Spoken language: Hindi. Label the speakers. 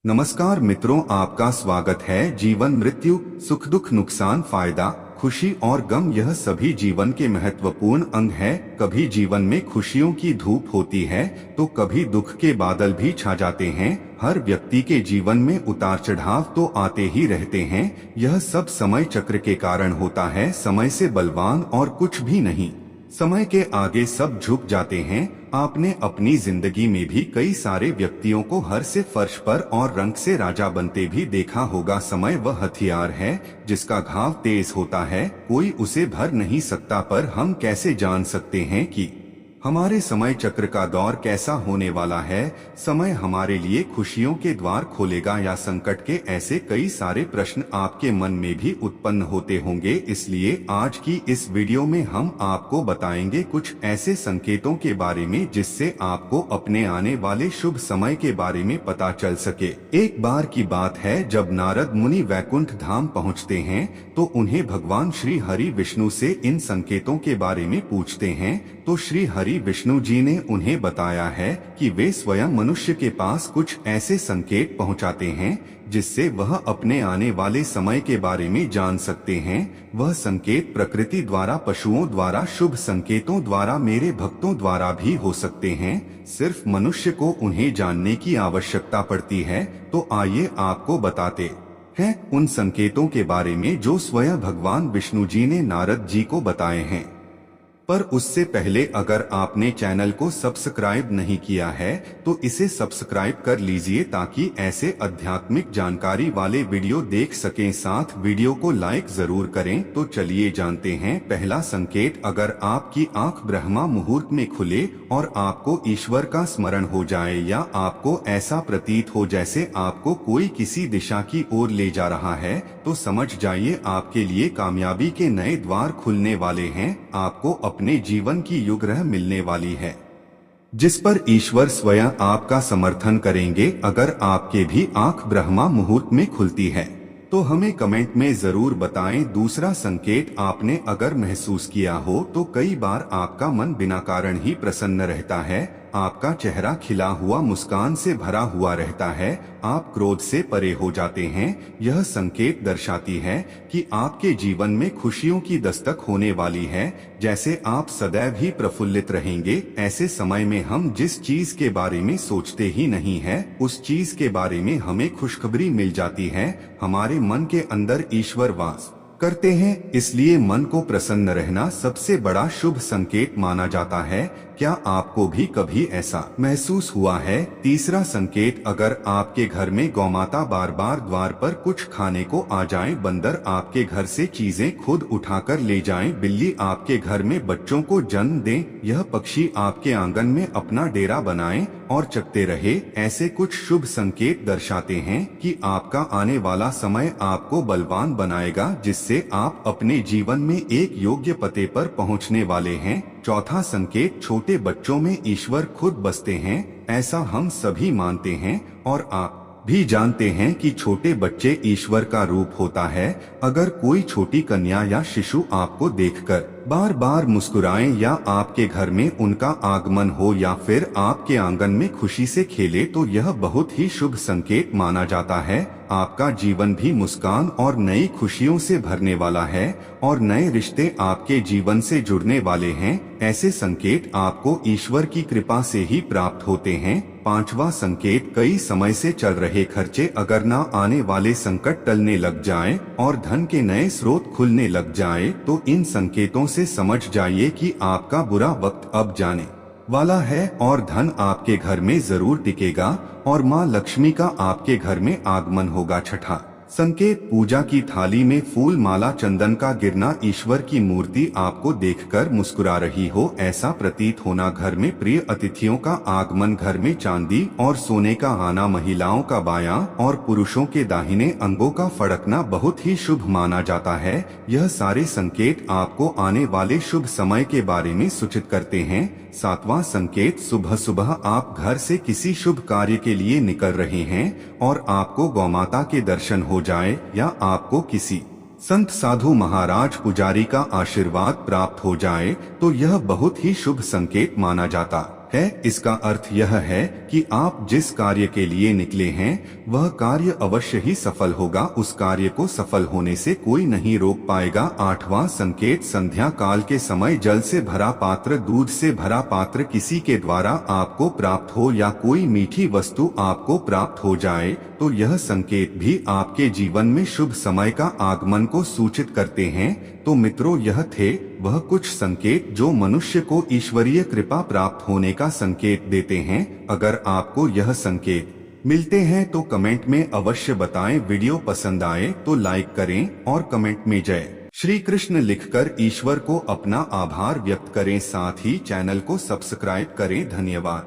Speaker 1: नमस्कार मित्रों, आपका स्वागत है। जीवन, मृत्यु, सुख दुख, नुकसान, फायदा, खुशी और गम, यह सभी जीवन के महत्वपूर्ण अंग है। कभी जीवन में खुशियों की धूप होती है तो कभी दुख के बादल भी छा जाते हैं। हर व्यक्ति के जीवन में उतार चढ़ाव तो आते ही रहते हैं। यह सब समय चक्र के कारण होता है। समय से बलवान और कुछ भी नहीं। समय के आगे सब झुक जाते हैं। आपने अपनी जिंदगी में भी कई सारे व्यक्तियों को हर से फर्श पर और रंग से राजा बनते भी देखा होगा। समय वह हथियार है जिसका घाव तेज होता है, कोई उसे भर नहीं सकता। पर हम कैसे जान सकते हैं कि हमारे समय चक्र का दौर कैसा होने वाला है? समय हमारे लिए खुशियों के द्वार खोलेगा या संकट के? ऐसे कई सारे प्रश्न आपके मन में भी उत्पन्न होते होंगे। इसलिए आज की इस वीडियो में हम आपको बताएंगे कुछ ऐसे संकेतों के बारे में जिससे आपको अपने आने वाले शुभ समय के बारे में पता चल सके। एक बार की बात है, जब नारद मुनि वैकुंठ धाम पहुँचते हैं तो उन्हें भगवान श्री हरि विष्णु से इन संकेतों के बारे में पूछते हैं। तो श्री हरि विष्णु जी ने उन्हें बताया है कि वे स्वयं मनुष्य के पास कुछ ऐसे संकेत पहुंचाते हैं जिससे वह अपने आने वाले समय के बारे में जान सकते हैं। वह संकेत प्रकृति द्वारा, पशुओं द्वारा, शुभ संकेतों द्वारा, मेरे भक्तों द्वारा भी हो सकते हैं। सिर्फ मनुष्य को उन्हें जानने की आवश्यकता पड़ती है। तो आइए आपको बताते हैं उन संकेतों के बारे में जो स्वयं भगवान विष्णु जी ने नारद जी को बताए हैं। पर उससे पहले अगर आपने चैनल को सब्सक्राइब नहीं किया है तो इसे सब्सक्राइब कर लीजिए ताकि ऐसे आध्यात्मिक जानकारी वाले वीडियो देख सकें। साथ वीडियो को लाइक जरूर करें। तो चलिए जानते हैं पहला संकेत। अगर आपकी आंख ब्रह्मा मुहूर्त में खुले और आपको ईश्वर का स्मरण हो जाए या आपको ऐसा प्रतीत हो जैसे आपको कोई किसी दिशा की ओर ले जा रहा है, तो समझ जाइए आपके लिए कामयाबी के नए द्वार खुलने वाले हैं। आपको अपने जीवन की युगग्रह मिलने वाली है जिस पर ईश्वर स्वयं आपका समर्थन करेंगे। अगर आपके भी आंख ब्रह्मा मुहूर्त में खुलती है तो हमें कमेंट में जरूर बताएं। दूसरा संकेत, आपने अगर महसूस किया हो तो कई बार आपका मन बिना कारण ही प्रसन्न रहता है। आपका चेहरा खिला हुआ मुस्कान से भरा हुआ रहता है। आप क्रोध से परे हो जाते हैं। यह संकेत दर्शाती है कि आपके जीवन में खुशियों की दस्तक होने वाली है। जैसे आप सदैव ही प्रफुल्लित रहेंगे। ऐसे समय में हम जिस चीज के बारे में सोचते ही नहीं है उस चीज के बारे में हमें खुशखबरी मिल जाती है। हमारे मन के अंदर ईश्वर वास करते हैं, इसलिए मन को प्रसन्न रहना सबसे बड़ा शुभ संकेत माना जाता है। क्या आपको भी कभी ऐसा महसूस हुआ है? तीसरा संकेत, अगर आपके घर में गौमाता बार बार द्वार पर कुछ खाने को आ जाए, बंदर आपके घर से चीजें खुद उठाकर ले जाएं, बिल्ली आपके घर में बच्चों को जन्म दें, यह पक्षी आपके आंगन में अपना डेरा बनाएं और चकते रहे, ऐसे कुछ शुभ संकेत दर्शाते हैं कि आपका आने वाला समय आपको बलवान बनाएगा जिससे आप अपने जीवन में एक योग्य पते पर पहुंचने वाले हैं। चौथा संकेत, छोटे बच्चों में ईश्वर खुद बसते हैं। ऐसा हम सभी मानते हैं और आप भी जानते हैं कि छोटे बच्चे ईश्वर का रूप होता है। अगर कोई छोटी कन्या या शिशु आपको देखकर बार बार मुस्कुराएं या आपके घर में उनका आगमन हो या फिर आपके आंगन में खुशी से खेले तो यह बहुत ही शुभ संकेत माना जाता है। आपका जीवन भी मुस्कान और नई खुशियों से भरने वाला है और नए रिश्ते आपके जीवन से जुड़ने वाले हैं। ऐसे संकेत आपको ईश्वर की कृपा से ही प्राप्त होते हैं। पांचवा संकेत, कई समय से चल रहे खर्चे अगर ना आने वाले संकट टलने लग जाएं और धन के नए स्रोत खुलने लग जाएं, तो इन संकेतों से समझ जाइए कि आपका बुरा वक्त अब जाने वाला है और धन आपके घर में जरूर टिकेगा और माँ लक्ष्मी का आपके घर में आगमन होगा। छठा संकेत, पूजा की थाली में फूल, माला, चंदन का गिरना, ईश्वर की मूर्ति आपको देखकर मुस्कुरा रही हो, ऐसा प्रतीत होना, घर में प्रिय अतिथियों का आगमन, घर में चांदी और सोने का आना, महिलाओं का बायां और पुरुषों के दाहिने अंगों का फड़कना बहुत ही शुभ माना जाता है। यह सारे संकेत आपको आने वाले शुभ समय के बारे में सूचित करते हैं। सातवां संकेत, सुबह सुबह आप घर से किसी शुभ कार्य के लिए निकल रहे हैं और आपको गौमाता के दर्शन हो जाए या आपको किसी संत, साधु, महाराज, पुजारी का आशीर्वाद प्राप्त हो जाए तो यह बहुत ही शुभ संकेत माना जाता है। इसका अर्थ यह है कि आप जिस कार्य के लिए निकले हैं वह कार्य अवश्य ही सफल होगा। उस कार्य को सफल होने से कोई नहीं रोक पाएगा। 8वां संकेत, संध्या काल के समय जल से भरा पात्र, दूध से भरा पात्र किसी के द्वारा आपको प्राप्त हो या कोई मीठी वस्तु आपको प्राप्त हो जाए तो यह संकेत भी आपके जीवन में शुभ समय का आगमन को सूचित करते हैं। तो मित्रों, यह थे वह कुछ संकेत जो मनुष्य को ईश्वरीय कृपा प्राप्त होने का संकेत देते हैं। अगर आपको यह संकेत मिलते हैं तो कमेंट में अवश्य बताएं। वीडियो पसंद आए तो लाइक करें और कमेंट में जय श्री कृष्ण लिखकर ईश्वर को अपना आभार व्यक्त करें। साथ ही चैनल को सब्सक्राइब करें। धन्यवाद।